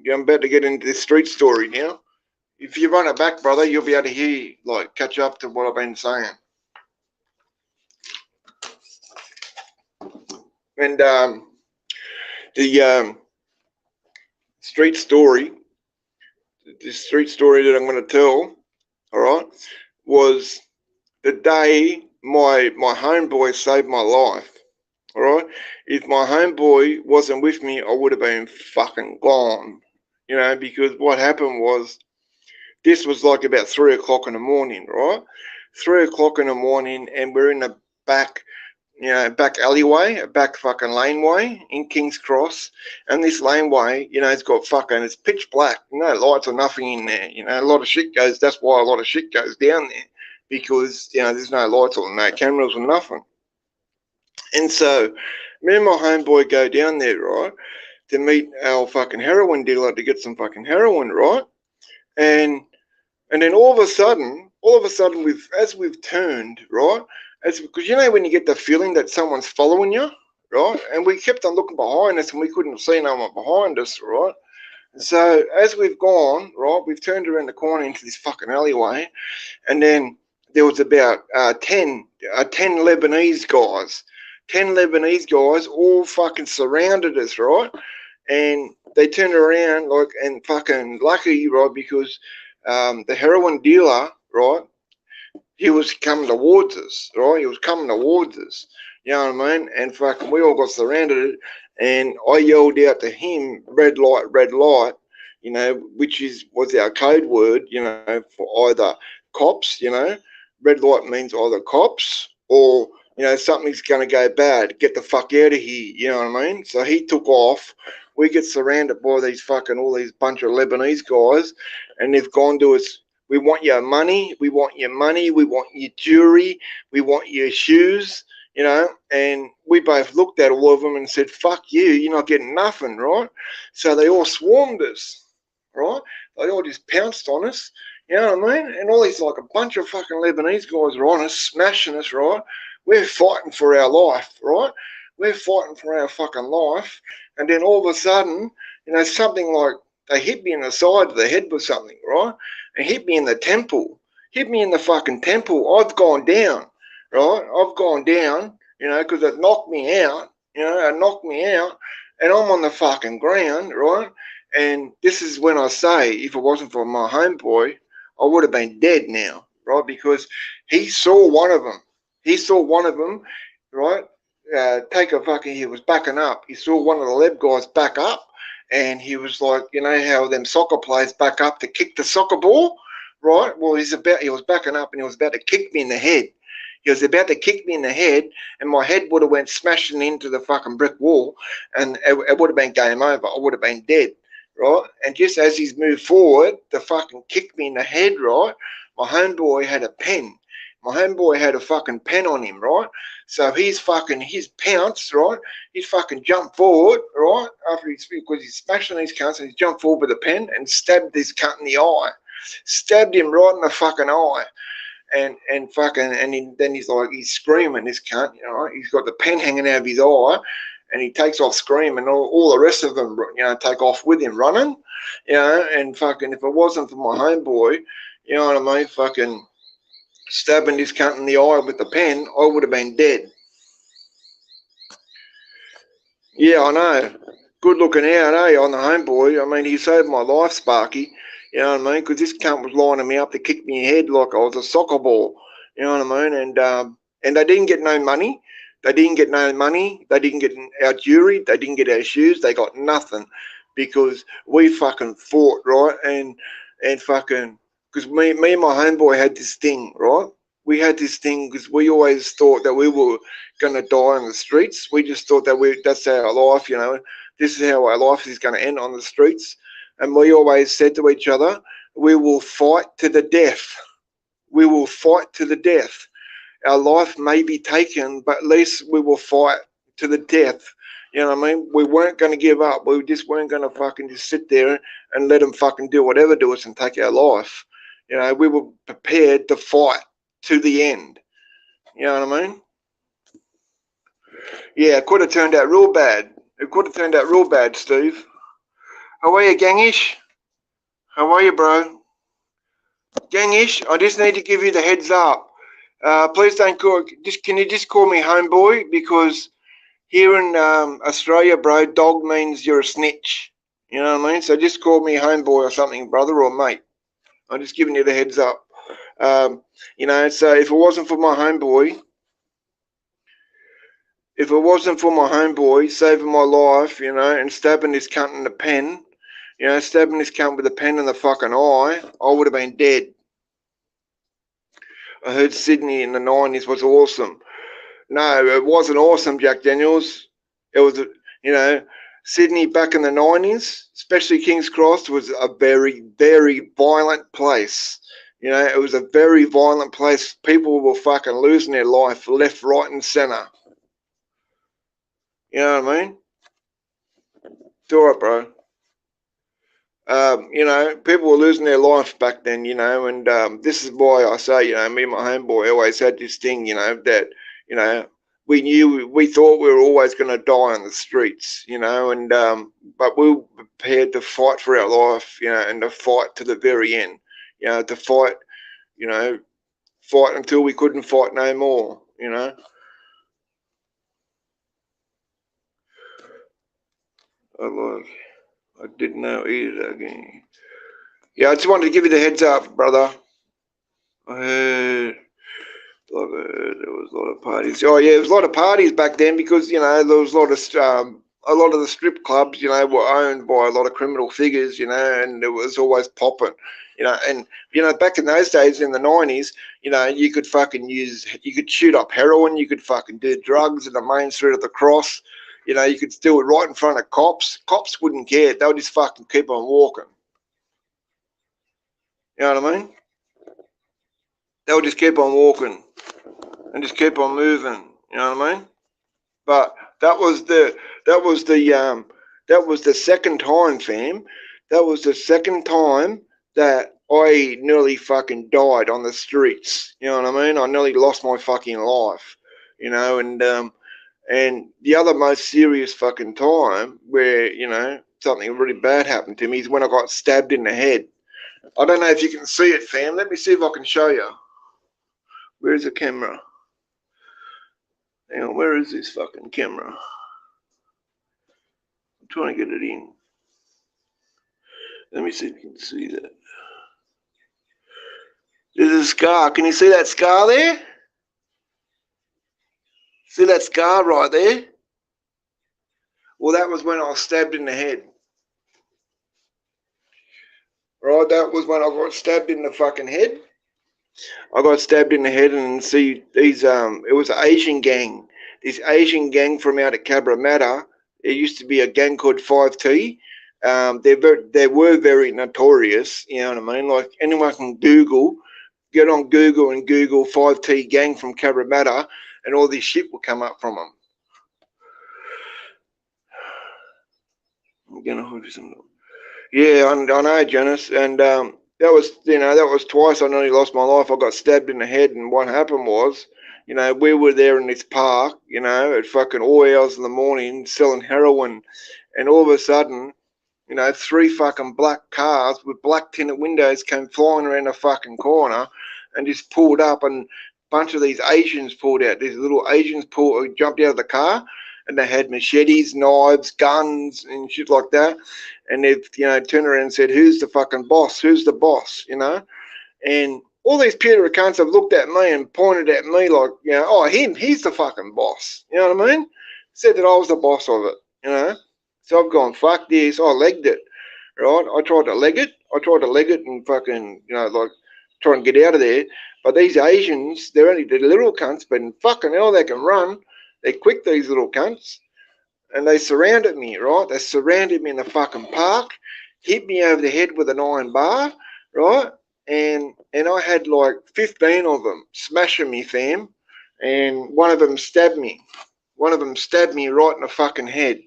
about to get into this street story now. if you run it back, brother, you'll be able to hear, like, catch up to what I've been saying. And the street story that I'm going to tell, all right, was the day my homeboy saved my life. All right, if my homeboy wasn't with me, I would have been fucking gone. You know, because what happened was, this was like about 3 o'clock in the morning, right? 3 o'clock in the morning, and we're in the back, back alleyway, a back fucking laneway in King's Cross. And this laneway, it's got it's pitch black, no lights or nothing in there. A lot of shit goes, that's why a lot of shit goes down there, because, there's no lights or no cameras or nothing. And so, me and my homeboy go down there, right, to meet our fucking heroin dealer to get some fucking heroin, right? And then all of a sudden, as we've turned, right, because when you get the feeling that someone's following you, right, and we kept on looking behind us and we couldn't see no one behind us, right. So as we've gone, right, we've turned around the corner into this fucking alleyway, and then there was about 10 Lebanese guys. 10 Lebanese guys all fucking surrounded us, right? And they turned around, like, and fucking lucky, right, because the heroin dealer, right, he was coming towards us, right? He was coming towards us, you know what I mean? And fucking we all got surrounded, and I yelled out to him, red light, which was our code word, for either cops, red light means either cops or, something's going to go bad, get the fuck out of here, you know what I mean? So he took off. We get surrounded by all these bunch of Lebanese guys, and they've gone to us, we want your money, we want your jewelry, we want your shoes, and we both looked at all of them and said, fuck you, you're not getting nothing, right? So they all swarmed us, right? They all just pounced on us, you know what I mean? And all these, like, a bunch of fucking Lebanese guys are on us, smashing us, right? We're fighting for our life, right? We're fighting for our fucking life. And then all of a sudden, something like, they hit me in the side of the head with something, right? And hit me in the temple. Hit me in the fucking temple. I've gone down, right? I've gone down, because it knocked me out, it knocked me out. And I'm on the fucking ground, right? And this is when I say, if it wasn't for my homeboy, I would have been dead now, right? Because he saw one of them. Right? He was backing up. He saw one of the Leb guys back up, and he was like, how them soccer players back up to kick the soccer ball, right? Well, he was backing up, and he was about to kick me in the head. He was about to kick me in the head, and my head would have went smashing into the fucking brick wall, and it would have been game over. I would have been dead, right? And just as he's moved forward to fucking kick me in the head, right, my homeboy had a pen. My homeboy had a fucking pen on him, right? So he's pounced, right? He's fucking jumped forward, right? Because he's smashing these cunts, and he's jumped forward with a pen and stabbed this cunt in the eye. Stabbed him right in the fucking eye. And then he's screaming, this cunt, he's got the pen hanging out of his eye, and he takes off screaming. All the rest of them, take off with him running, and fucking, if it wasn't for my homeboy, you know what I mean, fucking stabbing this cunt in the eye with the pen, I would have been dead. Yeah, I know. Good looking out, on the homeboy. I mean, he saved my life, Sparky. You know what I mean? Because this cunt was lining me up to kick me in the head like I was a soccer ball. You know what I mean? And they didn't get no money. They didn't get our jewelry. They didn't get our shoes. They got nothing, because we fucking fought, right? And fucking, because me and my homeboy had this thing, right? We had this thing because we always thought that we were going to die on the streets. We just thought that that's our life, This is how our life is going to end, on the streets. And we always said to each other, we will fight to the death. We will fight to the death. Our life may be taken, but at least we will fight to the death. You know what I mean? We weren't going to give up. We just weren't going to fucking just sit there and let them fucking do whatever to us and take our life. We were prepared to fight to the end. You know what I mean? Yeah, it could have turned out real bad. Steve. How are you, gangish? How are you, bro? Gangish, I just need to give you the heads up. Please don't call. Can you just call me homeboy? Because here in Australia, bro, dog means you're a snitch. You know what I mean? So just call me homeboy or something, brother or mate. I'm just giving you the heads up. You know, so if it wasn't for my homeboy, saving my life, you know, and stabbing this cunt in the pen, you know, stabbing this cunt with a pen in the fucking eye, I would have been dead. I heard Sydney in the 90s was awesome. No, it wasn't awesome, Jack Daniels. It was, you know, Sydney back in the 90s, especially King's Cross, was a very, very violent place. You know, it was a very violent place. People were fucking losing their life left, right, and centre. You know what I mean? It's all right, bro. You know, people were losing their life back then, you know, and this is why I say, you know, me and my homeboy always had this thing, you know, that, you know, we thought we were always going to die on the streets, you know, and but we were prepared to fight for our life, you know, and to fight to the very end, you know, to fight, you know, fight until we couldn't fight no more, you know. I didn't know either again. Yeah, I just wanted to give you the heads up, brother. I heard there was a lot of parties. Oh yeah, there was a lot of parties back then because you know there was a lot of the strip clubs, you know, were owned by a lot of criminal figures, you know, and it was always popping, you know, and you know back in those days in the 90s, you know, you could shoot up heroin, you could fucking do drugs in the main street of the Cross, you know, you could do it right in front of cops. Cops wouldn't care; they would just fucking keep on walking. You know what I mean? They would just keep on walking and just keep on moving. You know what I mean? But that was the second time, fam. That was the second time that I nearly fucking died on the streets. You know what I mean? I nearly lost my fucking life. You know, and the other most serious fucking time where you know something really bad happened to me is when I got stabbed in the head. I don't know if you can see it, fam. Let me see if I can show you. Where's the camera? Hang on, where is this fucking camera? I'm trying to get it in. Let me see if you can see that. There's a scar. Can you see that scar there? See that scar right there? Well, that was when I was stabbed in the head. Right, that was when I got stabbed in the fucking head. I got stabbed in the head and see these, it was an Asian gang. This Asian gang from out at Cabramatta. There used to be a gang called 5T. They were very notorious, you know what I mean? Like anyone can get on Google and Google 5T gang from Cabramatta and all this shit will come up from them. I'm gonna hold you some. Yeah, I know, Janice, and that was twice I nearly lost my life. I got stabbed in the head, and what happened was, you know, we were there in this park, you know, at fucking all hours in the morning selling heroin, and all of a sudden, you know, 3 fucking black cars with black tinted windows came flying around the fucking corner, and just pulled up, and a bunch of these Asians pulled out. These little Asians jumped out of the car, and they had machetes, knives, guns, and shit like that. And they've, you know, turned around and said, "Who's the fucking boss? Who's the boss?" You know, and all these Peter cunts have looked at me and pointed at me like, you know, oh, he's the fucking boss. You know what I mean? Said that I was the boss of it. You know, so I've gone, fuck this. I legged it. Right? I tried to leg it and fucking, you know, like try and get out of there. But these Asians, they're only the little cunts, but fucking hell, they can run. They're quick, these little cunts. And they surrounded me, right? They surrounded me in the fucking park, hit me over the head with an iron bar, right? And I had like 15 of them smashing me, fam. And one of them stabbed me. One of them stabbed me right in the fucking head,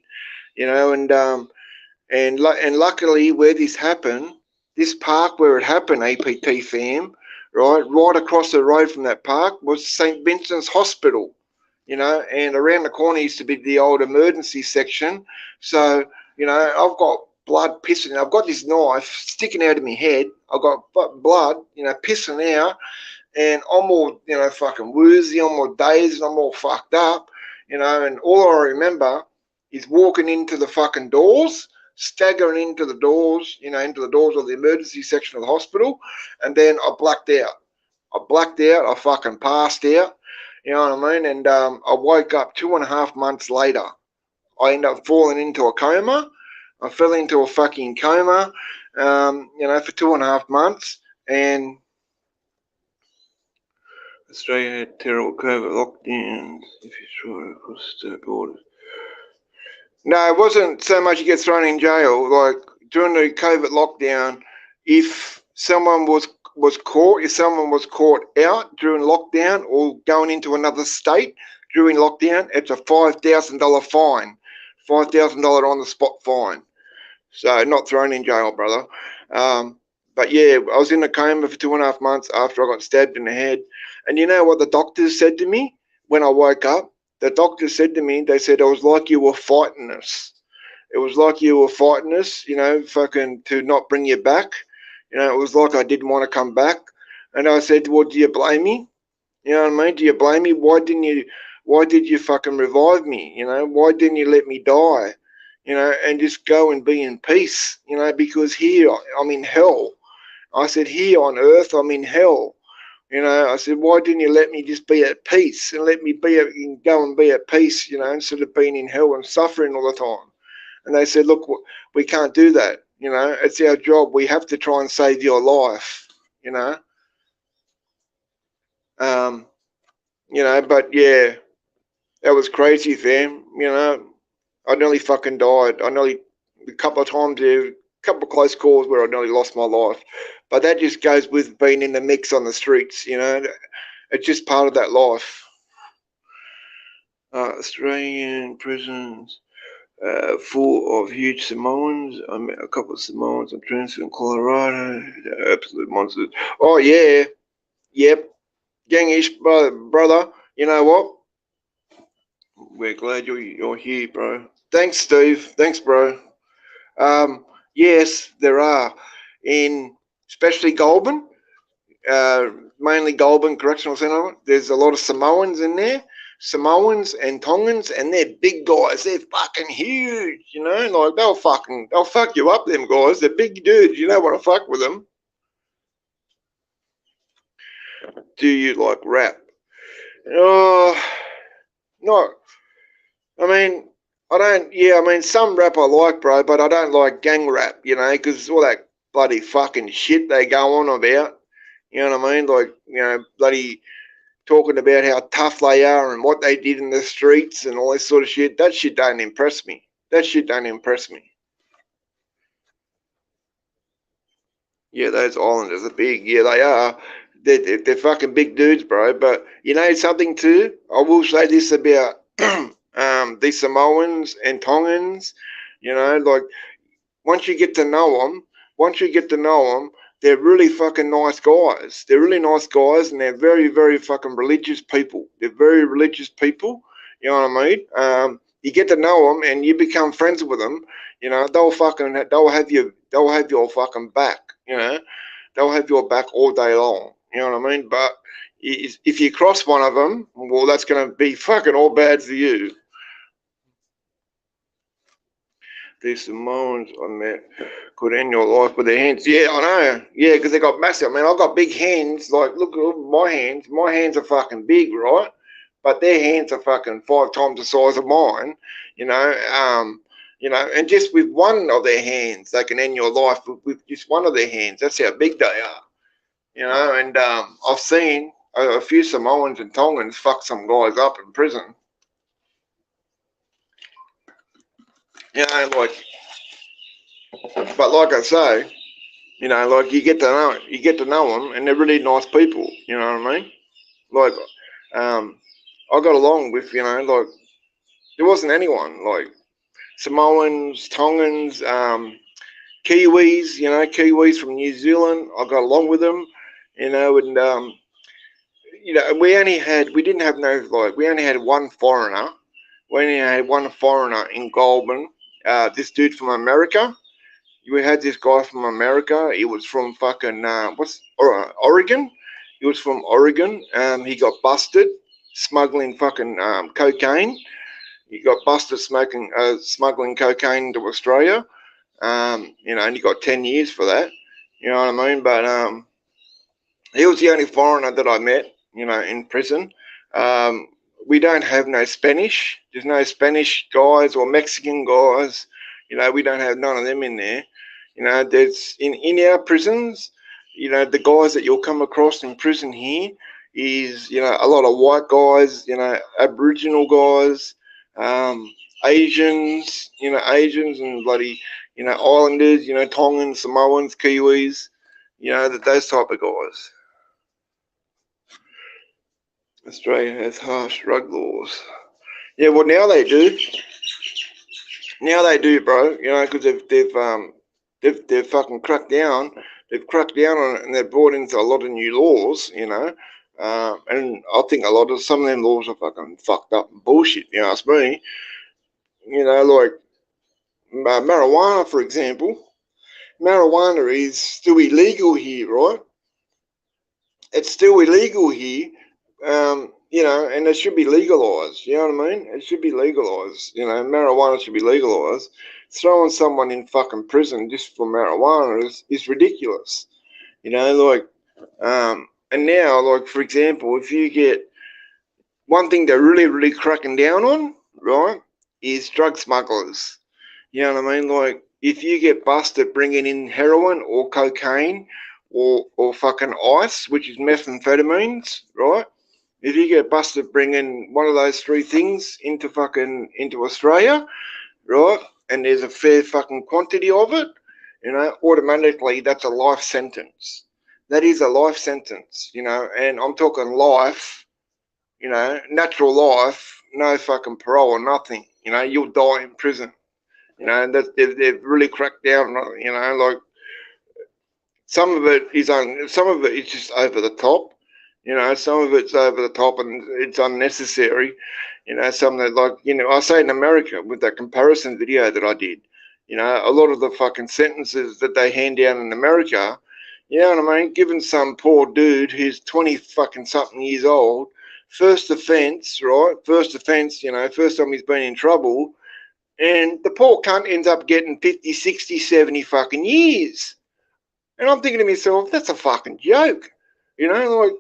you know. And luckily, where this happened, this park where it happened, APT fam, right across the road from that park was St. Vincent's Hospital. You know, and around the corner used to be the old emergency section. So, you know, I've got blood pissing. I've got this knife sticking out of my head. I've got blood, you know, pissing out. And I'm all, you know, fucking woozy. I'm all dazed. I'm all fucked up, you know. And all I remember is walking into the fucking doors, staggering into the doors, you know, into the doors of the emergency section of the hospital. And then I blacked out. I fucking passed out. You know what I mean? And I woke up 2.5 months later. I ended up falling into a coma. I fell into a fucking coma, you know, for 2.5 months. And Australia had terrible COVID lockdowns if you try across the borders. No, it wasn't so much you get thrown in jail. Like during the COVID lockdown, if someone was caught out during lockdown or going into another state during lockdown, it's a $5,000 fine, $5,000 on the spot fine. So not thrown in jail, brother. But yeah, I was in a coma for 2.5 months after I got stabbed in the head. And you know what the doctors said to me when I woke up? The doctors said to me, they said, it was like you were fighting us. It was like you were fighting us, you know, fucking to not bring you back. You know, it was like I didn't want to come back. And I said, well, do you blame me? You know what I mean? Do you blame me? Why did you fucking revive me? You know, why didn't you let me die? You know, and just go and be in peace, you know, because here I'm in hell. I said, here on earth, I'm in hell. You know, I said, why didn't you let me just be at peace and let me go and be at peace, you know, instead of being in hell and suffering all the time? And they said, look, we can't do that. You know, it's our job. We have to try and save your life, you know. You know, but yeah, that was crazy, fam. You know, I nearly fucking died. A couple of times there, a couple of close calls where I nearly lost my life. But that just goes with being in the mix on the streets, you know. It's just part of that life. Australian prisons full of huge Samoans. I met a couple of Samoans on transfer in Colorado. They're absolute monsters. Oh, yeah. Yep. Gangish, brother. You know what? We're glad you're here, bro. Thanks, Steve. Thanks, bro. Yes, there are. Especially Goulburn, mainly Goulburn Correctional Centre, there's a lot of Samoans in there. Samoans and Tongans, and they're big guys. They're fucking huge, you know. Like they'll fuck you up, them guys. They're big dudes. You know what I fuck with them. Do you like rap? Not. I mean, I don't. Yeah, I mean, some rap I like, bro, but I don't like gang rap. You know, because all that bloody fucking shit they go on about. You know what I mean? Like, you know, bloody talking about how tough they are and what they did in the streets and all this sort of shit. That shit don't impress me. That shit don't impress me. Yeah, those islanders are big. Yeah, they are. They're fucking big dudes, bro. But you know something too? I will say this about these Samoans and Tongans. You know, like once you get to know them, they're really fucking nice guys. They're really nice guys, and they're very, very fucking religious people. They're very religious people. You know what I mean? You get to know them, and you become friends with them. You know, they'll have your fucking back. You know, they'll have your back all day long. You know what I mean? But if you cross one of them, well, that's going to be fucking all bad for you. These Samoans I met could end your life with their hands. Yeah, I know. Yeah, because they got massive. I mean, I've got big hands. Like, look at my hands. My hands are fucking big, right? But their hands are fucking 5 times the size of mine. You know, and just with one of their hands, they can end your life with just one of their hands. That's how big they are. You know, and I've seen a few Samoans and Tongans fuck some guys up in prison. You know, like, but like I say, you know, like you get to know them, and they're really nice people. You know what I mean? Like, I got along with, you know, like there wasn't anyone like Samoans, Tongans, Kiwis. You know, Kiwis from New Zealand. I got along with them. You know, and you know, we only had one foreigner. We only had one foreigner in Goulburn. This dude from America. we had this guy from America. He was from fucking Oregon. He was from Oregon. He got busted smuggling fucking cocaine. He got busted smuggling cocaine to Australia. You know, and he got 10 years for that. You know what I mean? But he was the only foreigner that I met, you know, in prison. We don't have no Spanish. There's no Spanish guys or Mexican guys. You know, we don't have none of them in there. You know, there's in our prisons, you know, the guys that you'll come across in prison here is, you know, a lot of white guys, you know, Aboriginal guys, Asians, you know, Asians and bloody, you know, Islanders, you know, Tongans, Samoans, Kiwis, you know, those type of guys. Australia has harsh drug laws. Yeah, well now they do. Now they do, bro. You know, because they've fucking cracked down. They've cracked down on it, and they've brought into a lot of new laws. You know, and I think some of them laws are fucking fucked up and bullshit. You ask me. You know, like marijuana, for example. Marijuana is still illegal here, right? It's still illegal here. You know, and it should be legalized. You know what I mean? It should be legalized. You know, marijuana should be legalized. Throwing someone in fucking prison just for marijuana is ridiculous. You know, like, and now, like, for example, if you get one thing they're really, really cracking down on, right, is drug smugglers. You know what I mean? Like, if you get busted bringing in heroin or cocaine or fucking ice, which is methamphetamines, right? If you get busted bringing one of those three things into Australia, right, and there's a fair fucking quantity of it, you know, automatically that's a life sentence. That is a life sentence, you know, and I'm talking life, you know, natural life, no fucking parole or nothing. You know, you'll die in prison. You know, and they've really cracked down on it, you know, like some of it is just over the top. You know, some of it's over the top and it's unnecessary. You know, some that, like, you know, I say in America with that comparison video that I did, you know, a lot of the fucking sentences that they hand down in America, you know what I mean? Given some poor dude who's 20 fucking something years old, first offence, right? First offence, you know, first time he's been in trouble, and the poor cunt ends up getting 50, 60, 70 fucking years. And I'm thinking to myself, that's a fucking joke. You know, like,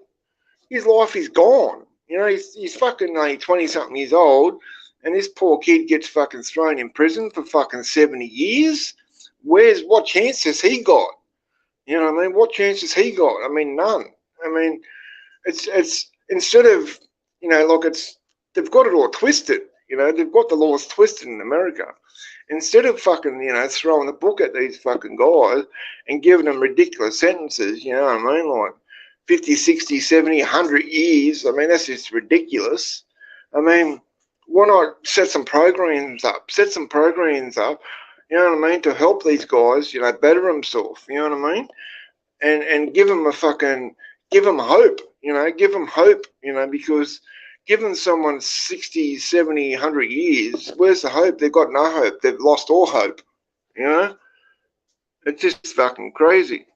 his life is gone. You know, he's fucking like 20-something years old, and this poor kid gets fucking thrown in prison for fucking 70 years. What chance has he got? You know what I mean? What chance has he got? I mean, none. I mean, it's instead of, you know, like, they've got it all twisted. You know, they've got the laws twisted in America. Instead of fucking, you know, throwing the book at these fucking guys and giving them ridiculous sentences, you know what I mean? Like 50, 60, 70, 100 years. I mean, that's just ridiculous. I mean, why not set some programs up? Set some programs up, you know what I mean, to help these guys, you know, better themselves, you know what I mean? And give them give them hope, you know, give them hope, you know, because giving someone 60, 70, 100 years, where's the hope? They've got no hope. They've lost all hope, you know? It's just fucking crazy.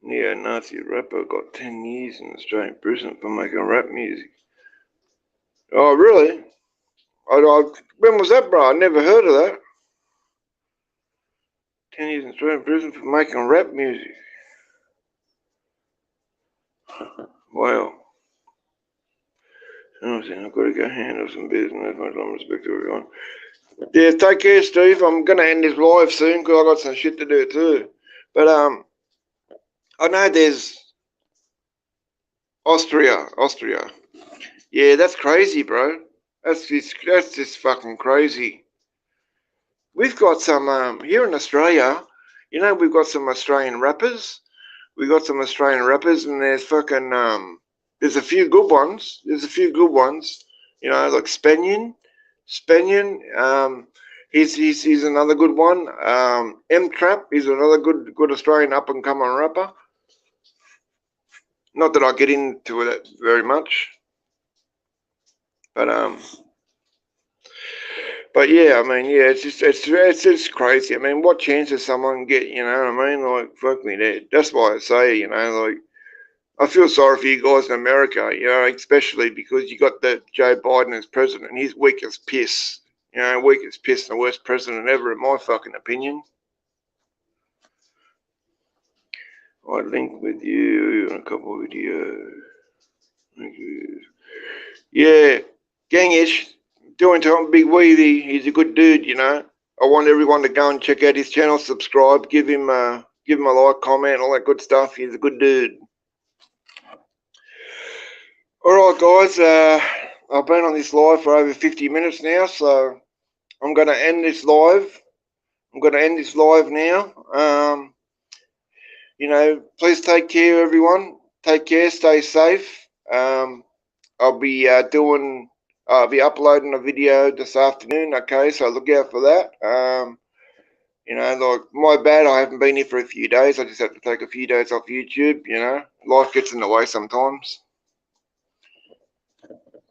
Yeah, Nazi rapper got 10 years in Australian prison for making rap music. Oh, really? When was that, bro? I never heard of that. 10 years in Australian prison for making rap music. Wow. I've got to go handle some business. Much respect to everyone. Yeah, take care, Steve. I'm going to end this live soon because I've got some shit to do too. But I know there's Austria. Yeah, that's crazy, bro. That's just fucking crazy. We've got some here in Australia. You know, we've got some Australian rappers. We've got some Australian rappers, and there's fucking there's a few good ones. You know, like Spanian. He's another good one. M-Trap is another good Australian up and coming rapper. Not that I get into it very much, but But yeah, I mean, yeah, it's just crazy. I mean, what chance does someone get? You know what I mean? Like, fuck me, dead. That's why I say, you know, like, I feel sorry for you guys in America, you know, especially because you got that Joe Biden as president. He's weak as piss. You know, weak as piss, and the worst president ever, in my fucking opinion. I link with you on a couple of videos. Thank you. Yeah, Gangish, doing to Big Weedy. He's a good dude, you know. I want everyone to go and check out his channel, subscribe, give him a like, comment, all that good stuff. He's a good dude. Alright guys, I've been on this live for over 50 minutes now, so I'm going to end this live. I'm going to end this live now. You know, please take care, everyone. Take care, stay safe. I'll be I'll be uploading a video this afternoon, okay, so look out for that. You know, like, my bad, I haven't been here for a few days. I just have to take a few days off YouTube, you know. Life gets in the way sometimes.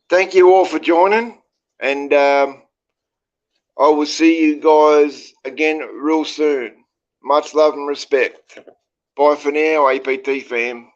Thank you all for joining, and I will see you guys again real soon. Much love and respect. Bye for now, APT fam.